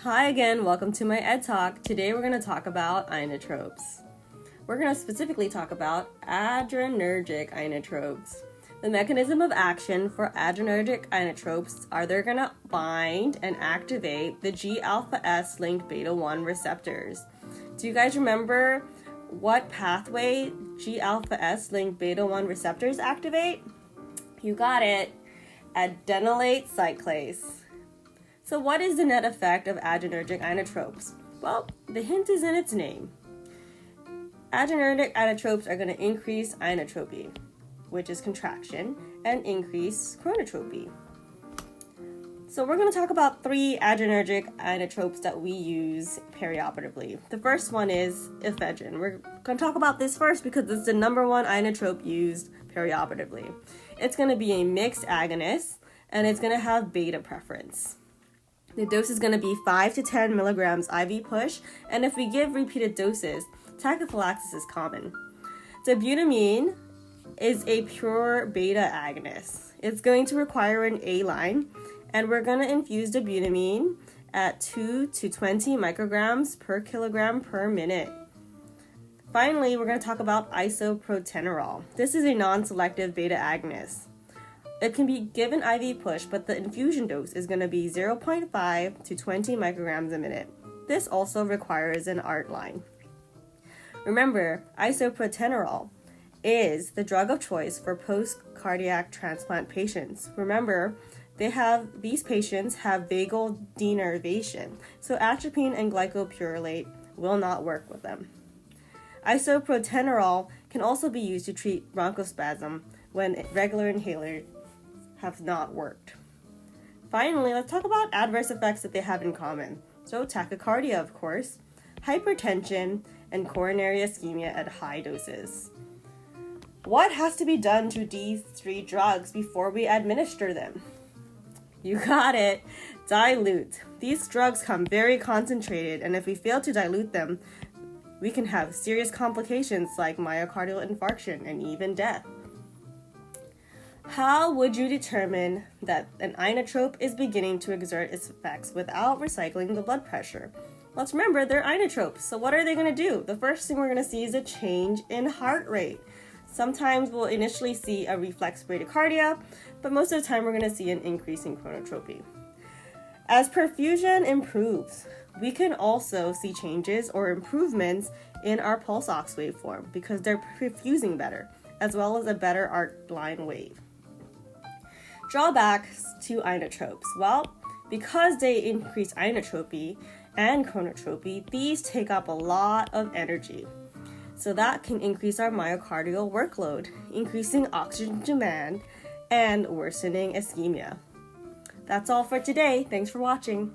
Hi again, welcome to my Ed Talk. Today we're going to talk about inotropes. We're going to specifically talk about adrenergic inotropes. The mechanism of action for adrenergic inotropes are they're going to bind and activate the G-alpha S linked beta-1 receptors. Do you guys remember what pathway G-alpha S linked beta-1 receptors activate? You got it, adenylate cyclase. So what is the net effect of adrenergic inotropes? Well, the hint is in its name. Adrenergic inotropes are going to increase inotropy, which is contraction, and increase chronotropy. So we're going to talk about 3 adrenergic inotropes that we use perioperatively. The first one is ephedrine. We're going to talk about this first because it's the number 1 inotrope used perioperatively. It's going to be a mixed agonist, and it's going to have beta preference. The dose is going to be 5 to 10 milligrams IV push, and if we give repeated doses, tachyphylaxis is common. Dobutamine is a pure beta agonist. It's going to require an A line, and we're going to infuse dobutamine at 2 to 20 micrograms per kilogram per minute. Finally, we're going to talk about isoprotenolol. This is a non-selective beta agonist. It can be given IV push, but the infusion dose is going to be 0.5 to 20 micrograms a minute. This also requires an ART line. Remember, isoprotenolol is the drug of choice for post-cardiac transplant patients. Remember, these patients have vagal denervation, so atropine and glycopyrrolate will not work with them. Isoprotenolol can also be used to treat bronchospasm when regular inhalers have not worked. Finally, let's talk about adverse effects that they have in common. So tachycardia, of course, hypertension, and coronary ischemia at high doses. What has to be done to these 3 drugs before we administer them? You got it, dilute. These drugs come very concentrated, and if we fail to dilute them, we can have serious complications like myocardial infarction and even death. How would you determine that an inotrope is beginning to exert its effects without recycling the blood pressure? Let's remember, they're inotropes, so what are they going to do? The first thing we're going to see is a change in heart rate. Sometimes we'll initially see a reflex bradycardia, but most of the time we're going to see an increase in chronotropy. As perfusion improves, we can also see changes or improvements in our pulse ox waveform because they're perfusing better, as well as a better arc line wave. Drawbacks to inotropes. Well, because they increase inotropy and chronotropy, these take up a lot of energy. So that can increase our myocardial workload, increasing oxygen demand, and worsening ischemia. That's all for today. Thanks for watching.